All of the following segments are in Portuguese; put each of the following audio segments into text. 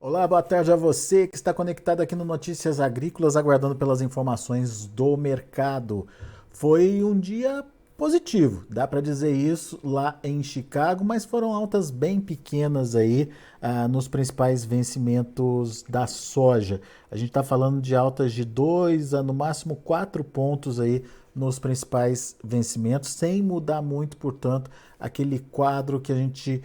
Olá, boa tarde a você que está conectado aqui no Notícias Agrícolas, aguardando pelas informações do mercado. Foi um dia positivo, dá para dizer isso lá em Chicago, mas foram altas bem pequenas aí nos principais vencimentos da soja. A gente está falando de altas de 2 a no máximo 4 pontos aí nos principais vencimentos, sem mudar muito, portanto, aquele quadro que a gente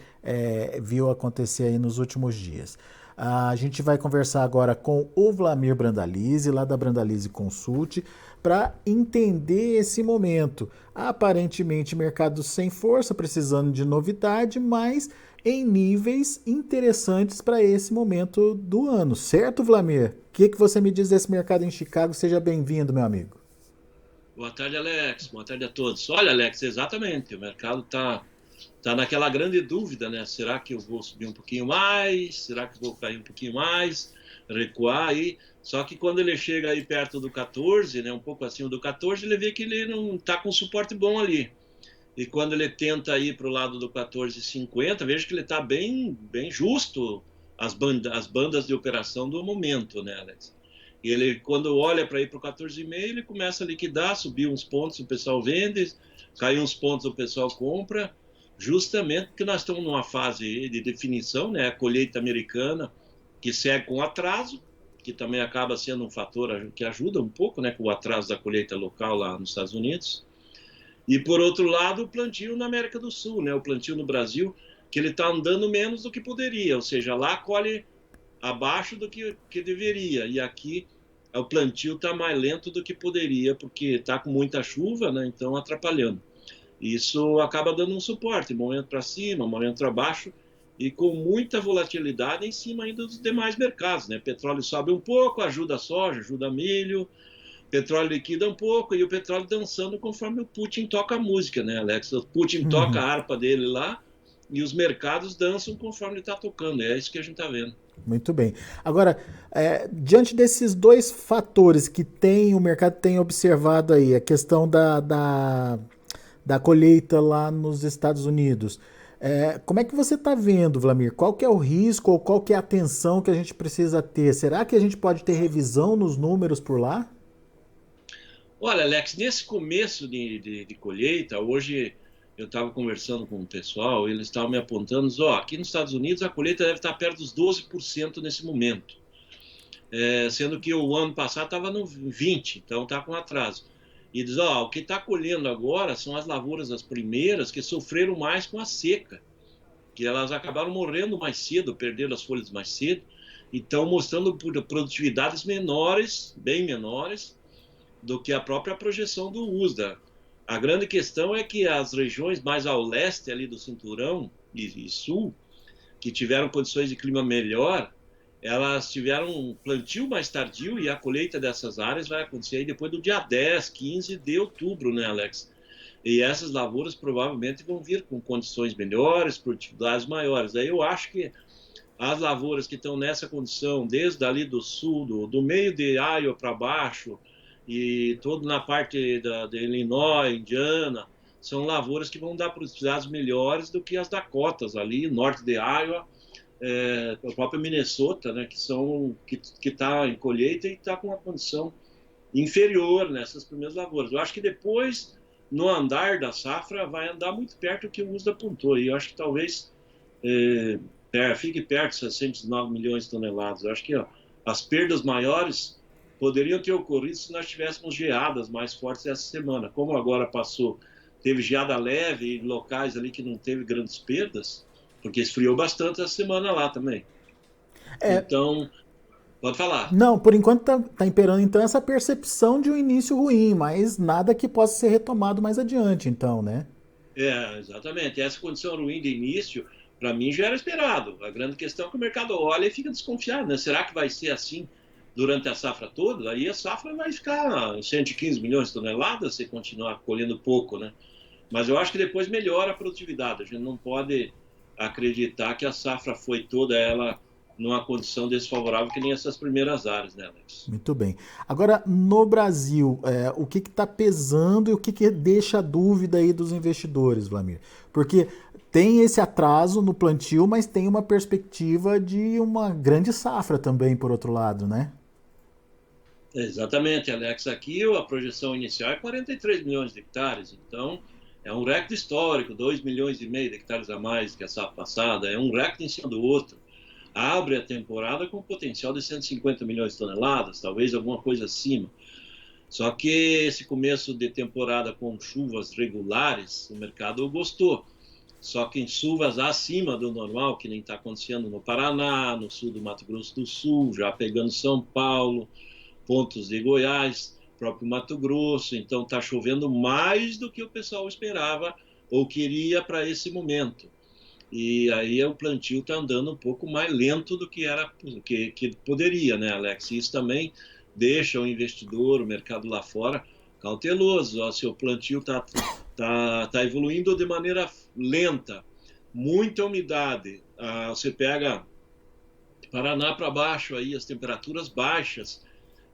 viu acontecer aí nos últimos dias. A gente vai conversar agora com o Vlamir Brandalize, lá da Brandalize Consult, para entender esse momento. Aparentemente, mercado sem força, precisando de novidade, mas em níveis interessantes para esse momento do ano. Certo, Vlamir? O que você me diz desse mercado em Chicago? Seja bem-vindo, meu amigo. Boa tarde, Alex. Boa tarde a todos. Olha, Alex, exatamente. O mercado tá naquela grande dúvida, né? Será que eu vou subir um pouquinho mais? Será que eu vou cair um pouquinho mais? Recuar aí? Só que quando ele chega aí perto do 14, né? Um pouco acima do 14, ele vê que ele não tá com suporte bom ali. E quando ele tenta ir para o lado do 14,50, veja que ele está bem justo as bandas de operação do momento, né, Alex? E ele, quando olha para ir para o 14,5, ele começa a liquidar, subir uns pontos, o pessoal vende, cai uns pontos, o pessoal compra, justamente porque nós estamos numa fase de definição, né? A colheita americana, que segue com atraso, que também acaba sendo um fator que ajuda um pouco, né, com o atraso da colheita local lá nos Estados Unidos. E, por outro lado, o plantio na América do Sul, né? O plantio no Brasil, que ele está andando menos do que poderia, ou seja, lá colhe abaixo do que deveria. E aqui o plantio está mais lento do que poderia, porque está com muita chuva, né? Então atrapalhando. Isso acaba dando um suporte, momento para cima, momento para baixo, e com muita volatilidade em cima ainda dos demais mercados, né? Petróleo sobe um pouco, ajuda a soja, ajuda milho, petróleo liquida um pouco e o petróleo dançando conforme o Putin toca a música, né, Alex? O Putin toca a Uhum. harpa dele lá e os mercados dançam conforme ele está tocando. É isso que a gente está vendo. Muito bem. Agora, diante desses dois fatores que o mercado tem observado aí, a questão da colheita lá nos Estados Unidos, como é que você está vendo, Vlamir? Qual que é o risco ou qual que é a atenção que a gente precisa ter? Será que a gente pode ter revisão nos números por lá? Olha, Alex, nesse começo de colheita, hoje eu estava conversando com o pessoal, eles estavam me apontando, ó, aqui nos Estados Unidos a colheita deve estar perto dos 12% nesse momento, sendo que o ano passado estava no 20%, então está com atraso. E diz, ó, o que está colhendo agora são as lavouras, as primeiras, que sofreram mais com a seca, que elas acabaram morrendo mais cedo, perdendo as folhas mais cedo, e estão mostrando produtividades menores, bem menores, do que a própria projeção do USDA. A grande questão é que as regiões mais ao leste ali do cinturão e sul, que tiveram condições de clima melhor, elas tiveram um plantio mais tardio e a colheita dessas áreas vai acontecer aí depois do dia 10, 15 de outubro, né, Alex? E essas lavouras provavelmente vão vir com condições melhores, produtividades maiores. Aí eu acho que as lavouras que estão nessa condição, desde ali do sul, do meio de Iowa para baixo, e todo na parte de Illinois, Indiana, são lavouras que vão dar produtividades melhores do que as Dakotas ali, norte de Iowa, a própria Minnesota, né, que está em colheita e está com uma condição inferior nessas primeiras lavouras. Eu acho que depois, no andar da safra, vai andar muito perto do que o USDA apontou. E eu acho que talvez fique perto de 609 milhões de toneladas. Eu acho que ó, as perdas maiores poderiam ter ocorrido se nós tivéssemos geadas mais fortes essa semana. Como agora passou, teve geada leve em locais ali que não teve grandes perdas, porque esfriou bastante essa semana lá também. É, Então, pode falar. não, por enquanto tá imperando então essa percepção de um início ruim, mas nada que possa ser retomado mais adiante, então, né? Exatamente. Essa condição ruim de início, para mim, já era esperado. A grande questão é que o mercado olha e fica desconfiado, né? Será que vai ser assim durante a safra toda? Aí a safra vai ficar em 115 milhões de toneladas se continuar colhendo pouco, né? Mas eu acho que depois melhora a produtividade. A gente não pode acreditar que a safra foi toda ela numa condição desfavorável que nem essas primeiras áreas, né, Alex? Muito bem. Agora, no Brasil, o que está pesando e o que deixa a dúvida aí dos investidores, Vlamir? Porque tem esse atraso no plantio, mas tem uma perspectiva de uma grande safra também, por outro lado, né? Exatamente, Alex. Aqui a projeção inicial é 43 milhões de hectares, então é um recorde histórico, 2,5 milhões de hectares a mais que a safra passada, é um recorde em cima do outro. Abre a temporada com potencial de 150 milhões de toneladas, talvez alguma coisa acima. Só que esse começo de temporada com chuvas regulares, o mercado gostou. Só que em chuvas acima do normal, que nem está acontecendo no Paraná, no sul do Mato Grosso do Sul, já pegando São Paulo, pontos de Goiás, próprio Mato Grosso, então está chovendo mais do que o pessoal esperava ou queria para esse momento. E aí o plantio está andando um pouco mais lento do que era que poderia, né, Alex? Isso também deixa o investidor, o mercado lá fora, cauteloso. Ó, se o plantio está evoluindo de maneira lenta, muita umidade. Você pega Paraná para baixo, aí as temperaturas baixas.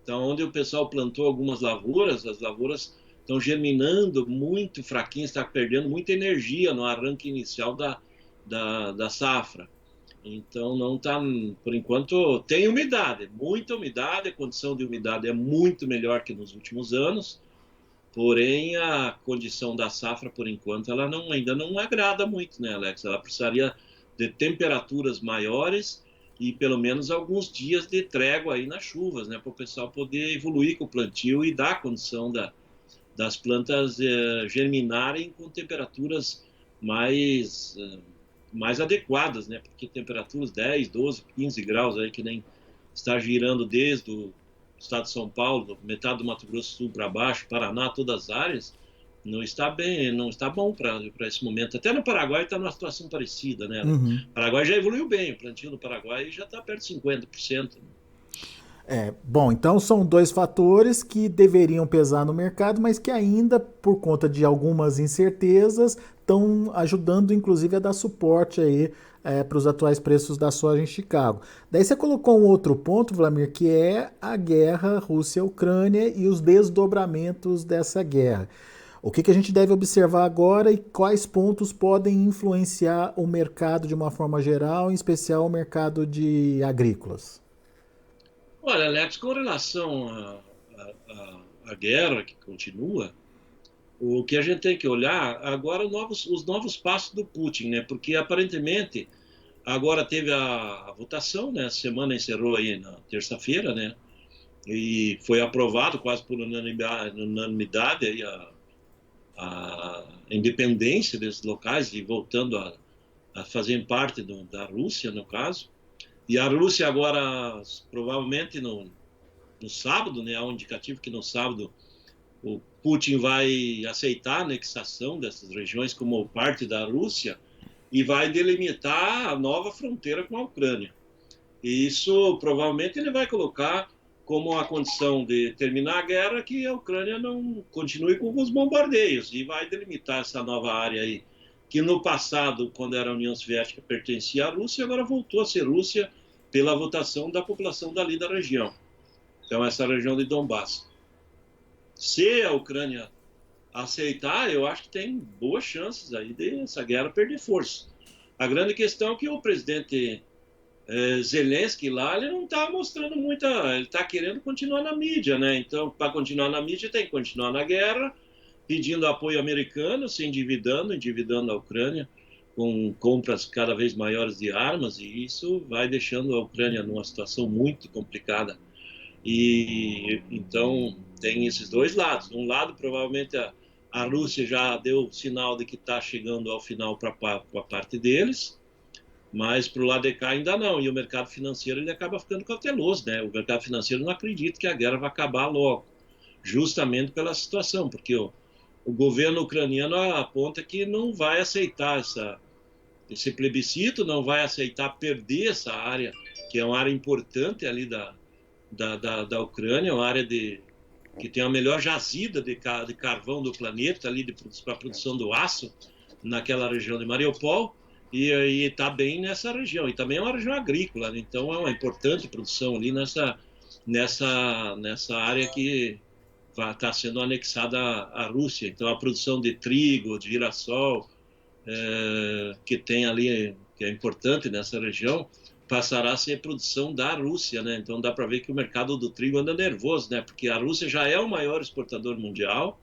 Então, onde o pessoal plantou algumas lavouras, as lavouras estão germinando muito fraquinhas, está perdendo muita energia no arranque inicial da safra. Então, não está, por enquanto, tem umidade, muita umidade, a condição de umidade é muito melhor que nos últimos anos, porém, a condição da safra, por enquanto, ela ainda não agrada muito, né, Alex? Ela precisaria de temperaturas maiores e pelo menos alguns dias de trégua aí nas chuvas, né, para o pessoal poder evoluir com o plantio e dar condição das plantas germinarem com temperaturas mais adequadas, né, porque temperaturas 10, 12, 15 graus aí que nem está girando desde o estado de São Paulo, metade do Mato Grosso do Sul para baixo, Paraná, todas as áreas, não está bem, não está bom para esse momento. Até no Paraguai está numa situação parecida, né? Uhum. O Paraguai já evoluiu bem, o plantio no Paraguai já está perto de 50%. Bom, então são dois fatores que deveriam pesar no mercado, mas que ainda, por conta de algumas incertezas, estão ajudando, inclusive, a dar suporte aí para os atuais preços da soja em Chicago. Daí você colocou um outro ponto, Vlamir, que é a guerra Rússia-Ucrânia e os desdobramentos dessa guerra. O que a gente deve observar agora e quais pontos podem influenciar o mercado de uma forma geral, em especial o mercado de agrícolas? Olha, Alex, com relação à guerra que continua, o que a gente tem que olhar agora os novos passos do Putin, né? Porque aparentemente agora teve a votação, né? A semana encerrou aí na terça-feira, né? E foi aprovado quase por unanimidade aí a independência desses locais e voltando a fazerem parte da Rússia, no caso. E a Rússia agora, provavelmente no sábado, né, há um indicativo que no sábado o Putin vai aceitar a anexação dessas regiões como parte da Rússia e vai delimitar a nova fronteira com a Ucrânia. E isso provavelmente ele vai colocar como a condição de terminar a guerra que a Ucrânia não continue com os bombardeios e vai delimitar essa nova área aí, que no passado, quando era a União Soviética, pertencia à Rússia, agora voltou a ser Rússia pela votação da população dali da região. Então, essa região de Donbass. Se a Ucrânia aceitar, eu acho que tem boas chances aí dessa guerra perder força. A grande questão é que o presidente Zelensky lá, ele não está mostrando muita... Ele está querendo continuar na mídia, né? Então, para continuar na mídia, tem que continuar na guerra, pedindo apoio americano, se endividando a Ucrânia, com compras cada vez maiores de armas, e isso vai deixando a Ucrânia numa situação muito complicada. E então tem esses dois lados. De um lado, provavelmente a Rússia já deu sinal de que está chegando ao final para a parte deles, mas para o lado de cá ainda não. E o mercado financeiro ele acaba ficando cauteloso, né? O mercado financeiro não acredita que a guerra vai acabar logo, justamente pela situação, porque o governo ucraniano aponta que não vai aceitar esse plebiscito, não vai aceitar perder essa área, que é uma área importante ali da Ucrânia, uma área que tem a melhor jazida de carvão do planeta ali para a produção do aço naquela região de Mariupol, e aí está bem nessa região. E também é uma região agrícola, né? Então é uma importante produção ali nessa área que está sendo anexada à Rússia. Então a produção de trigo, de girassol, que tem ali, que é importante nessa região, passará a ser produção da Rússia, né? Então dá para ver que o mercado do trigo anda nervoso, né? Porque a Rússia já é o maior exportador mundial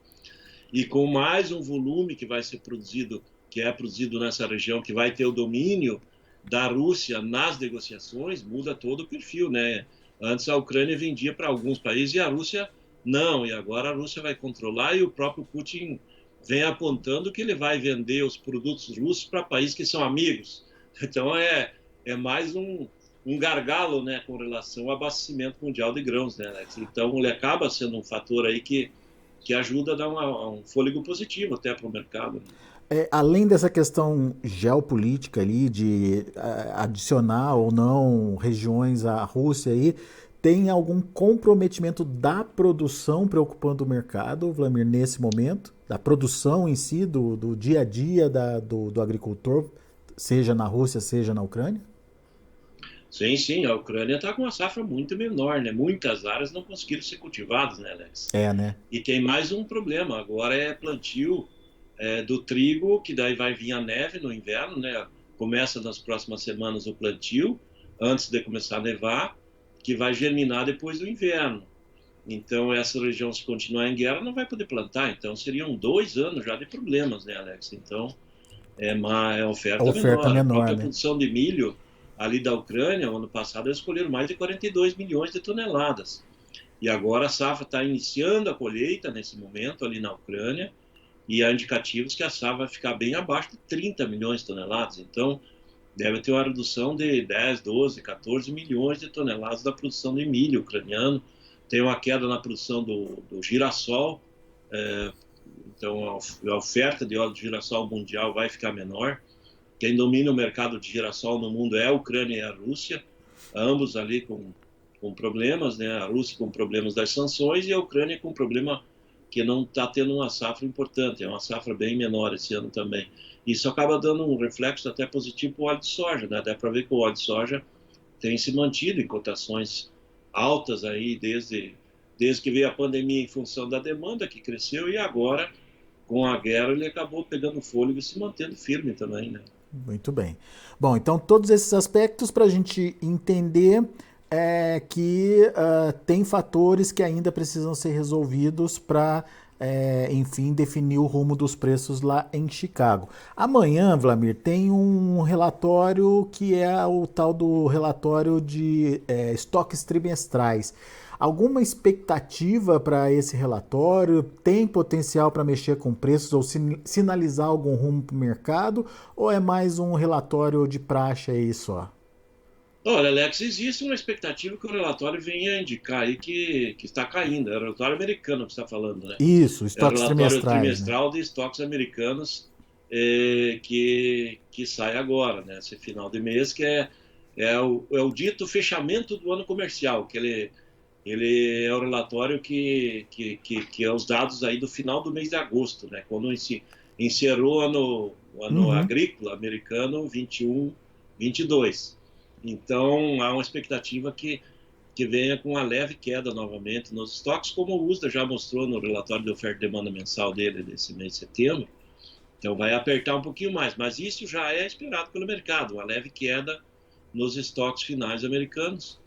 e com mais um volume que vai ser produzido, que é produzido nessa região, que vai ter o domínio da Rússia nas negociações, muda todo o perfil, né? Antes a Ucrânia vendia para alguns países e a Rússia não, e agora a Rússia vai controlar e o próprio Putin vem apontando que ele vai vender os produtos russos para países que são amigos. Então é mais um gargalo, né, com relação ao abastecimento mundial de grãos, né, Alex? Então ele acaba sendo um fator aí que ajuda a dar um fôlego positivo até para o mercado. Além dessa questão geopolítica ali, de adicionar ou não regiões à Rússia aí, tem algum comprometimento da produção preocupando o mercado, Vlamir, nesse momento? Da produção em si, do dia a dia do agricultor, seja na Rússia, seja na Ucrânia? Sim, sim, a Ucrânia está com uma safra muito menor, né? Muitas áreas não conseguiram ser cultivadas, né, Alex? É, né? E tem mais um problema, agora é plantio do trigo, que daí vai vir a neve no inverno, né? Começa nas próximas semanas o plantio, antes de começar a nevar, que vai germinar depois do inverno. Então, essa região, se continuar em guerra, não vai poder plantar. Então, seriam 2 anos já de problemas, né, Alex? Então, é A oferta oferta menor. A menor, própria né? produção de milho ali da Ucrânia, ano passado, eles escolheram mais de 42 milhões de toneladas. E agora a safra está iniciando a colheita nesse momento ali na Ucrânia, e há indicativos que a safra vai ficar bem abaixo de 30 milhões de toneladas. Então, deve ter uma redução de 10, 12, 14 milhões de toneladas da produção de milho ucraniano. Tem uma queda na produção do girassol, então a oferta de óleo de girassol mundial vai ficar menor. Quem domina o mercado de girassol no mundo é a Ucrânia e a Rússia, ambos ali com problemas, né? A Rússia com problemas das sanções e a Ucrânia com problema que não está tendo uma safra importante, é uma safra bem menor esse ano também. Isso acaba dando um reflexo até positivo para o óleo de soja, né? Dá para ver que o óleo de soja tem se mantido em cotações altas aí desde que veio a pandemia em função da demanda que cresceu e agora, com a guerra, ele acabou pegando fôlego e se mantendo firme também, né? Muito bem. Bom, então todos esses aspectos para a gente entender que tem fatores que ainda precisam ser resolvidos para, enfim, definir o rumo dos preços lá em Chicago. Amanhã, Vlamir, tem um relatório que é o tal do relatório de estoques trimestrais. Alguma expectativa para esse relatório? Tem potencial para mexer com preços ou sinalizar algum rumo para o mercado? Ou é mais um relatório de praxe aí só? Olha, Alex, existe uma expectativa que o relatório venha indicar aí que está caindo. É o relatório americano que está falando, né? Isso, É o estoques relatório trimestrais, né? trimestral de estoques americanos que sai agora, né? Esse final de mês, que é o dito fechamento do ano comercial, que ele é o relatório que é os dados aí do final do mês de agosto, né? Quando encerrou o ano Uhum. agrícola americano 21, 22. Então, há uma expectativa que venha com uma leve queda novamente nos estoques, como o USDA já mostrou no relatório de oferta e demanda mensal dele desse mês de setembro. Então, vai apertar um pouquinho mais, mas isso já é esperado pelo mercado, uma leve queda nos estoques finais americanos.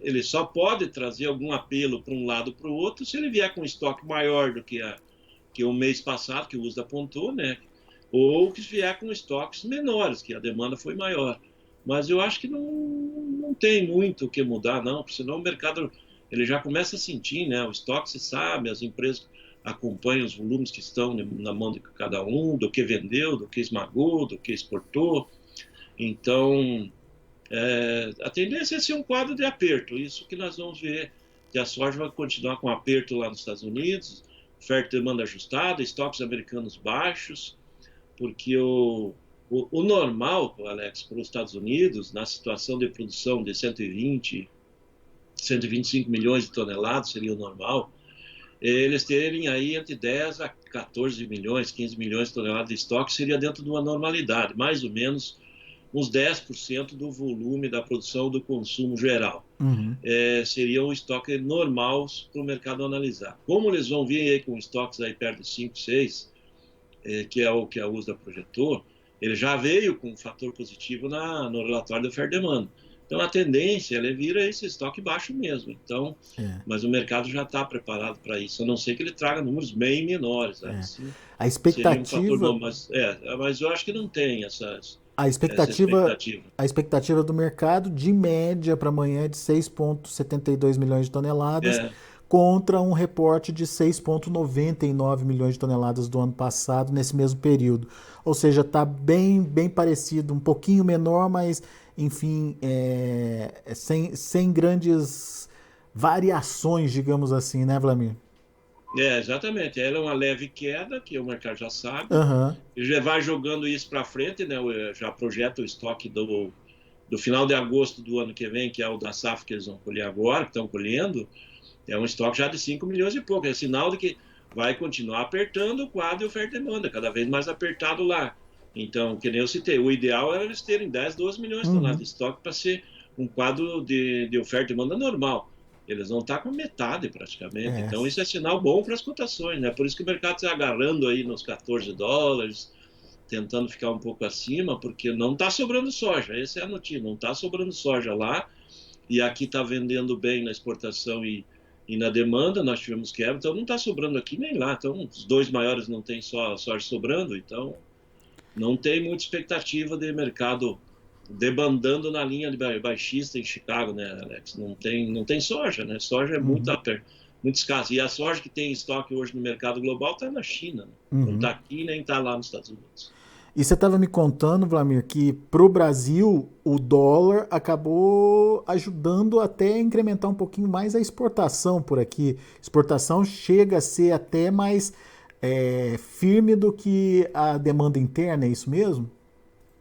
Ele só pode trazer algum apelo para um lado ou para o outro se ele vier com um estoque maior do que o mês passado, que o USDA apontou, né? Ou que vier com estoques menores, que a demanda foi maior. Mas eu acho que não tem muito o que mudar, não, porque senão o mercado ele já começa a sentir, né? O estoque se sabe, as empresas acompanham os volumes que estão na mão de cada um, do que vendeu, do que esmagou, do que exportou. Então, a tendência é ser um quadro de aperto, isso que nós vamos ver, que a soja vai continuar com aperto lá nos Estados Unidos, oferta e demanda ajustada, estoques americanos baixos, porque o normal, Alex, para os Estados Unidos, na situação de produção de 120, 125 milhões de toneladas, seria o normal, eles terem aí entre 10 a 14 milhões, 15 milhões de toneladas de estoque, seria dentro de uma normalidade, mais ou menos uns 10% do volume da produção do consumo geral. Uhum. Seria um estoque normal para o mercado analisar. Como eles vão vir aí com estoques aí perto de 5, 6, que é o que a USDA projetou, ele já veio com um fator positivo no relatório da oferta e demanda. Então, a tendência é vir a esse estoque baixo mesmo. Então, mas o mercado já está preparado para isso, a não ser que ele traga números bem menores. Assim, a expectativa... seria um fator bom, mas eu acho que não tem essa expectativa. A expectativa do mercado, de média para amanhã, é de 6,72 milhões de toneladas, contra um reporte de 6,99 milhões de toneladas do ano passado, nesse mesmo período. Ou seja, está bem parecido, um pouquinho menor, mas, enfim, sem grandes variações, digamos assim, né, Vlamir? Exatamente. Ela é uma leve queda, que o mercado já sabe. Uhum. Ele já vai jogando isso para frente, né? Já projeta o estoque do final de agosto do ano que vem, que é o da safra que eles vão colher agora, que estão colhendo. É um estoque já de 5 milhões e pouco. É sinal de que vai continuar apertando o quadro de oferta e demanda, cada vez mais apertado lá. Então, que nem eu citei, o ideal era eles terem 10, 12 milhões de toneladas de estoque para ser um quadro de oferta e demanda normal. Eles vão estar com metade praticamente. Então, isso é sinal bom para as cotações, né? Por isso que o mercado está agarrando aí nos 14 dólares, tentando ficar um pouco acima, porque não está sobrando soja. Essa é a notícia, não está sobrando soja lá. E aqui está vendendo bem na exportação e na demanda, nós tivemos quebra, então não está sobrando aqui nem lá. Então, os dois maiores não tem só soja sobrando, então não tem muita expectativa de mercado debandando na linha de baixista em Chicago, né, Alex? Não tem soja, né? Soja é muito escassa. E a soja que tem estoque hoje no mercado global está na China, né? Não está aqui nem está lá nos Estados Unidos. E você estava me contando, Vlamir, que para o Brasil o dólar acabou ajudando até a incrementar um pouquinho mais a exportação por aqui. Exportação chega a ser até mais firme do que a demanda interna, é isso mesmo?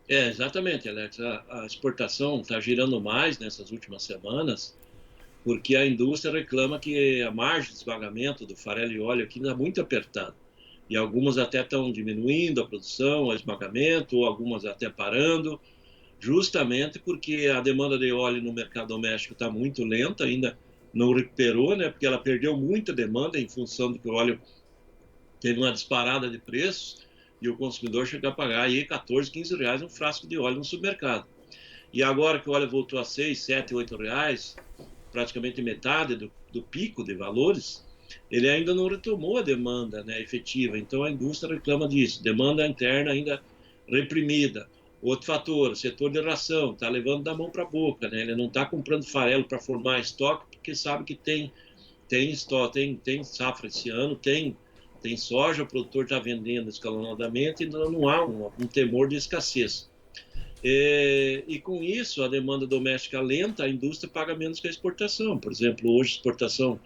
Exatamente, Alex. A exportação está girando mais nessas últimas semanas, porque a indústria reclama que a margem de esmagamento do farelo e óleo aqui está muito apertada. E algumas até estão diminuindo a produção, o esmagamento, ou algumas até parando, justamente porque a demanda de óleo no mercado doméstico está muito lenta, ainda não recuperou, né? Porque ela perdeu muita demanda em função de que o óleo teve uma disparada de preços e o consumidor chegou a pagar aí 14, 15 reais um frasco de óleo no supermercado. E agora que o óleo voltou a 6, 7, 8 reais, praticamente metade do pico de valores, ele ainda não retomou a demanda, né, efetiva. Então a indústria reclama disso, demanda interna ainda reprimida. Outro fator, o setor de ração, está levando da mão para a boca, né? Ele não está comprando farelo para formar estoque, porque sabe que tem estoque, tem safra esse ano, tem soja, o produtor está vendendo escalonadamente, então não há um temor de escassez. E com isso, a demanda doméstica lenta, a indústria paga menos que a exportação. Por exemplo, hoje a exportação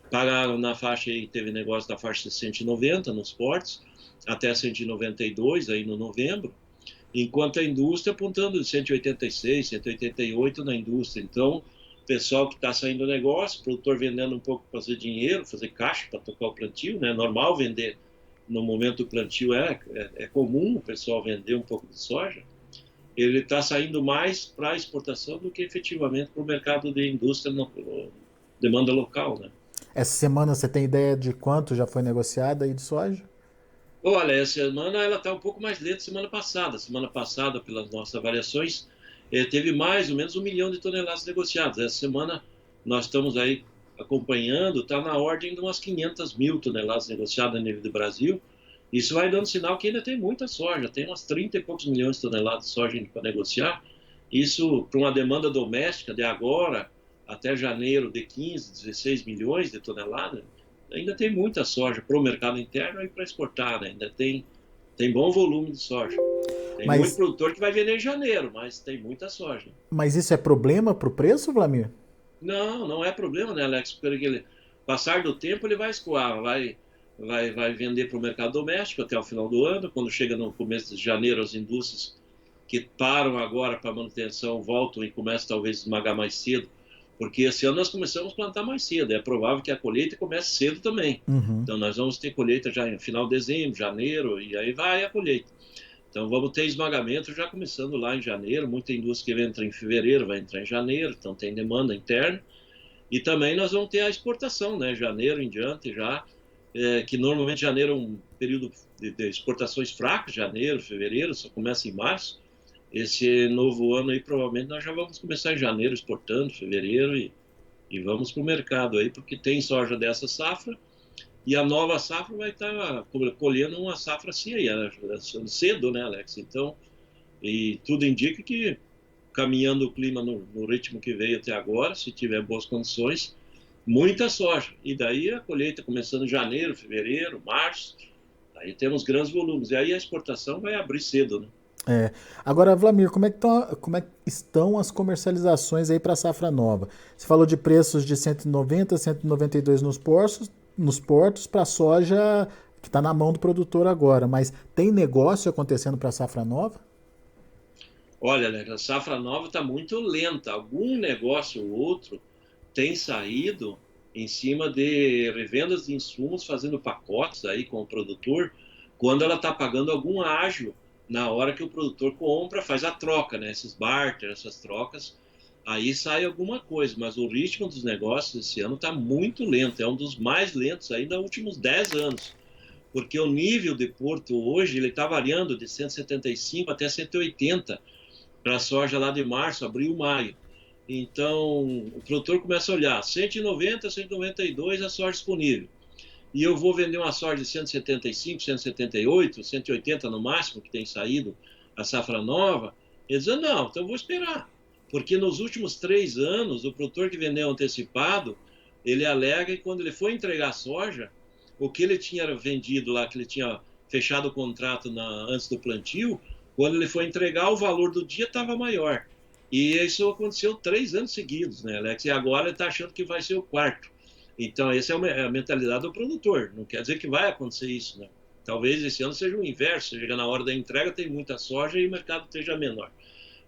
pagaram na faixa, aí teve negócio da faixa de 190 nos portos, até 192 aí no novembro, enquanto a indústria apontando de 186, 188 na indústria. Então, o pessoal que está saindo do negócio, o produtor vendendo um pouco para fazer dinheiro, fazer caixa para tocar o plantio, né? Normal vender no momento do plantio, é comum o pessoal vender um pouco de soja. Ele está saindo mais para a exportação do que efetivamente para o mercado de indústria, demanda local, né? Essa semana você tem ideia de quanto já foi negociado aí de soja? Olha, essa semana ela está um pouco mais lenta que semana passada. Semana passada, pelas nossas avaliações, teve mais ou menos 1 milhão de toneladas negociadas. Essa semana nós estamos aí acompanhando, está na ordem de umas 500 mil toneladas negociadas a nível do Brasil. Isso vai dando sinal que ainda tem muita soja, tem umas 30 e poucos milhões de toneladas de soja para negociar. Isso para uma demanda doméstica de agora até janeiro de 15, 16 milhões de toneladas, ainda tem muita soja para o mercado interno e para exportar, né? Ainda tem bom volume de soja. Tem muito produtor que vai vender em janeiro, mas tem muita soja. Mas isso é problema para o preço, Vlamir? Não é problema, né, Alex? Porque ele, passar do tempo ele vai escoar, vai vender para o mercado doméstico até o final do ano. Quando chega no começo de janeiro, as indústrias que param agora para manutenção voltam e começam talvez a esmagar mais cedo, porque esse ano nós começamos a plantar mais cedo, é provável que a colheita comece cedo também. Uhum. Então nós vamos ter colheita já em final de dezembro, janeiro, e aí vai a colheita. Então vamos ter esmagamento já começando lá em janeiro, muita indústria que entra em fevereiro vai entrar em janeiro, então tem demanda interna. E também nós vamos ter a exportação, né? Janeiro em diante já, que normalmente janeiro é um período de exportações fracas, janeiro, fevereiro, só começa em março. Esse novo ano aí, provavelmente, nós já vamos começar em janeiro exportando, fevereiro, e vamos para o mercado aí, porque tem soja dessa safra, e a nova safra vai estar colhendo uma safra assim aí, cedo, né, Alex? Então, e tudo indica que caminhando o clima no ritmo que veio até agora, se tiver boas condições, muita soja. E daí a colheita começando em janeiro, fevereiro, março, aí temos grandes volumes. E aí a exportação vai abrir cedo, né? É. Agora, Vlamir, como é que estão as comercializações aí para a safra nova? Você falou de preços de 190, 192 nos portos para soja que está na mão do produtor agora, mas tem negócio acontecendo para a safra nova? Olha, Alex, a safra nova está muito lenta. Algum negócio ou outro tem saído em cima de revendas de insumos, fazendo pacotes aí com o produtor, quando ela está pagando algum ágio na hora que o produtor compra, faz a troca, né? Esses barter, essas trocas, aí sai alguma coisa, mas o ritmo dos negócios esse ano está muito lento, é um dos mais lentos aí nos últimos 10 anos, porque o nível de porto hoje ele está variando de 175 até 180 para a soja lá de março, abril, maio. Então, o produtor começa a olhar 190, 192 a soja disponível. E eu vou vender uma soja de 175, 178, 180 no máximo, que tem saído a safra nova. Ele diz, não, então eu vou esperar. Porque nos últimos 3 anos, o produtor que vendeu antecipado, ele alega que quando ele foi entregar a soja, o que ele tinha vendido lá, que ele tinha fechado o contrato antes do plantio, quando ele foi entregar, o valor do dia estava maior. E isso aconteceu 3 anos seguidos, né, Alex? E agora ele está achando que vai ser o quarto. Então, essa é a mentalidade do produtor. Não quer dizer que vai acontecer isso, né? Talvez esse ano seja o inverso. Chega na hora da entrega, tem muita soja e o mercado esteja menor.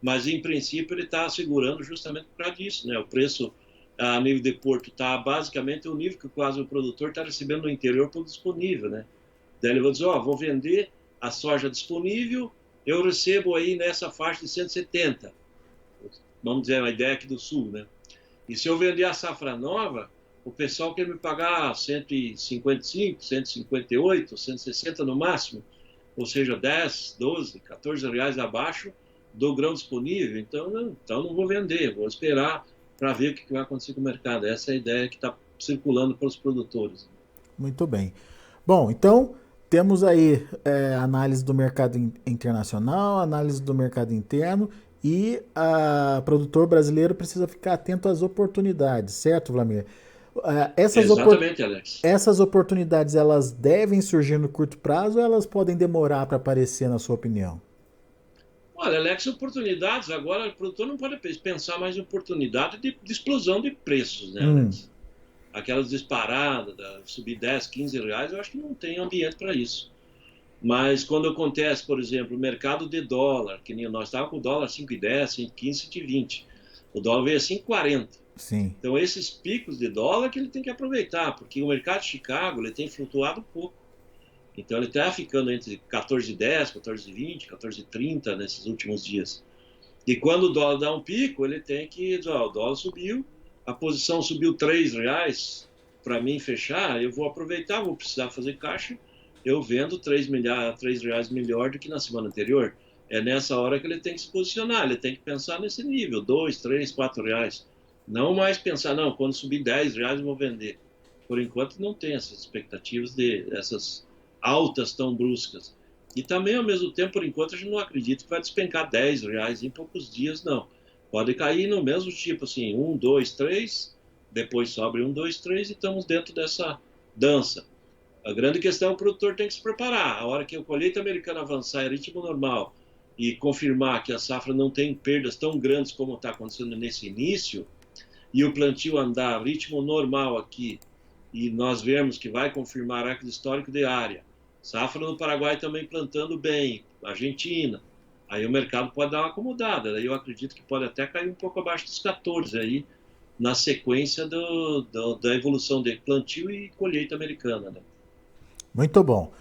Mas, em princípio, ele está segurando justamente por causa disso, né? O preço a nível de porto está basicamente o nível que quase o produtor está recebendo no interior por disponível, né? Daí ele vai dizer, vou vender a soja disponível, eu recebo aí nessa faixa de 170. Vamos dizer, uma ideia aqui do sul, né? E se eu vender a safra nova, o pessoal quer me pagar 155, 158, 160 no máximo, ou seja, 10, 12, 14 reais abaixo do grão disponível. Então não vou vender, vou esperar para ver o que vai acontecer com o mercado. Essa é a ideia que está circulando para os produtores. Muito bem. Bom, então temos aí análise do mercado internacional, análise do mercado interno e o produtor brasileiro precisa ficar atento às oportunidades, certo, Vlamir? Exatamente, Alex. Essas oportunidades, elas devem surgir no curto prazo ou elas podem demorar para aparecer, na sua opinião? Olha, Alex, oportunidades, agora o produtor não pode pensar mais em oportunidade de explosão de preços, né, Alex? Aquelas disparadas, subir 10, 15 reais, eu acho que não tem ambiente para isso. Mas quando acontece, por exemplo, o mercado de dólar, que nem nós estávamos com o dólar 5,10, 5,15, 5,20. O dólar veio a 5,40. Sim. Então, esses picos de dólar que ele tem que aproveitar, porque o mercado de Chicago ele tem flutuado pouco. Então, ele está ficando entre 14,10, 14,20, 14,30 nesses últimos dias. E quando o dólar dá um pico, ele tem que dizer, o dólar subiu, a posição subiu R$3 para mim fechar, eu vou aproveitar, vou precisar fazer caixa, eu vendo R$3 melhor do que na semana anterior. É nessa hora que ele tem que se posicionar, ele tem que pensar nesse nível, 2, 3, 4 reais. Não mais pensar, não, quando subir R$10 eu vou vender. Por enquanto não tem essas expectativas essas altas tão bruscas. E também, ao mesmo tempo, por enquanto, a gente não acredita que vai despencar R$10 em poucos dias, não. Pode cair no mesmo tipo, assim, 1, 2, 3, depois sobe 1, 2, 3 e estamos dentro dessa dança. A grande questão é que o produtor tem que se preparar. A hora que a colheita americana avançar em ritmo normal e confirmar que a safra não tem perdas tão grandes como está acontecendo nesse início, e o plantio andar a ritmo normal aqui, e nós vemos que vai confirmar aquele histórico de área, safra no Paraguai também plantando bem, Argentina, aí o mercado pode dar uma acomodada, daí eu acredito que pode até cair um pouco abaixo dos 14 aí, na sequência da evolução de plantio e colheita americana, né? Muito bom.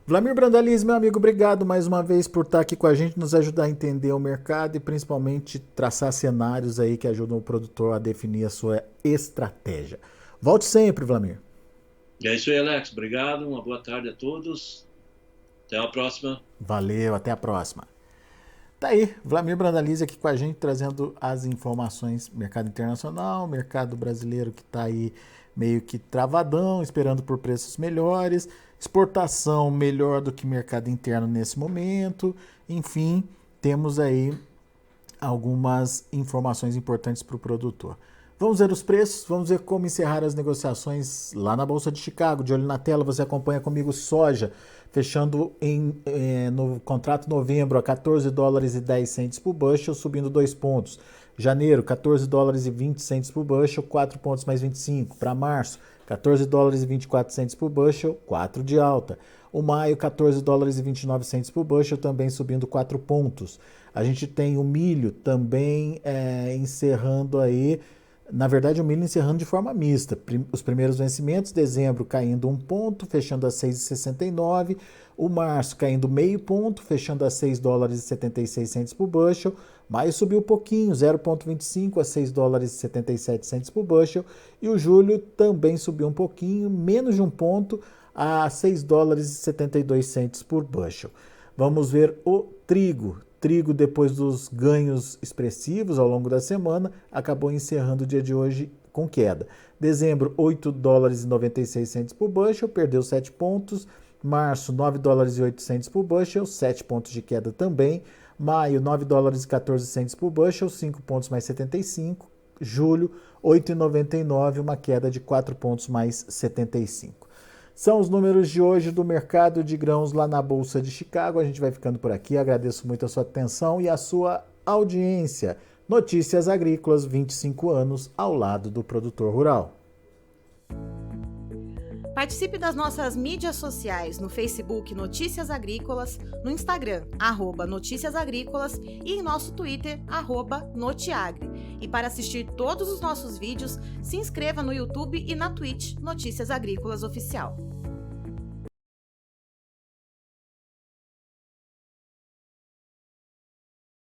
Vlamir Brandalize, meu amigo, obrigado mais uma vez por estar aqui com a gente, nos ajudar a entender o mercado e principalmente traçar cenários aí que ajudam o produtor a definir a sua estratégia. Volte sempre, Vlamir. É isso aí, Alex. Obrigado, uma boa tarde a todos. Até a próxima. Valeu, até a próxima. Tá aí, Vlamir Brandalize aqui com a gente, trazendo as informações mercado internacional, mercado brasileiro que está aí meio que travadão, esperando por preços melhores, exportação melhor do que mercado interno nesse momento, enfim, temos aí algumas informações importantes para o produtor. Vamos ver os preços, vamos ver como encerrar as negociações lá na Bolsa de Chicago. De olho na tela, você acompanha comigo soja, fechando no contrato novembro a 14 dólares e 10 centes por bushel, subindo 2 pontos. Janeiro, 14 dólares e 20 centes por bushel, 4 pontos mais 25. Para março, 14 dólares e 24 centes por bushel, 4 de alta. O maio, 14 dólares e 29 centes por bushel, também subindo 4 pontos. A gente tem o milho também encerrando aí, na verdade o milho encerrando de forma mista. Os primeiros vencimentos, dezembro caindo 1 ponto, fechando a 6,69. O março caindo meio ponto, fechando a 6 dólares e 76 centes por bushel. Maio subiu um pouquinho, 0,25 a 6 dólares e 77 centes por bushel. E o julho também subiu um pouquinho, menos de 1 ponto, a 6 dólares e 72 centes por bushel. Vamos ver o trigo. Trigo, depois dos ganhos expressivos ao longo da semana, acabou encerrando o dia de hoje com queda. Dezembro, 8 dólares e 96 centes por bushel, perdeu 7 pontos. Março, 9 dólares e 8 centes por bushel, 7 pontos de queda também. Maio, 9 dólares e 14 centes por bushel, 5 pontos mais 75. Julho, 8,99, uma queda de 4 pontos mais 75. São os números de hoje do mercado de grãos lá na Bolsa de Chicago. A gente vai ficando por aqui. Agradeço muito a sua atenção e a sua audiência. Notícias Agrícolas, 25 anos ao lado do produtor rural. Participe das nossas mídias sociais no Facebook Notícias Agrícolas, no Instagram, @Notícias Agrícolas e em nosso Twitter, @Notiagre. E para assistir todos os nossos vídeos, se inscreva no YouTube e na Twitch Notícias Agrícolas Oficial.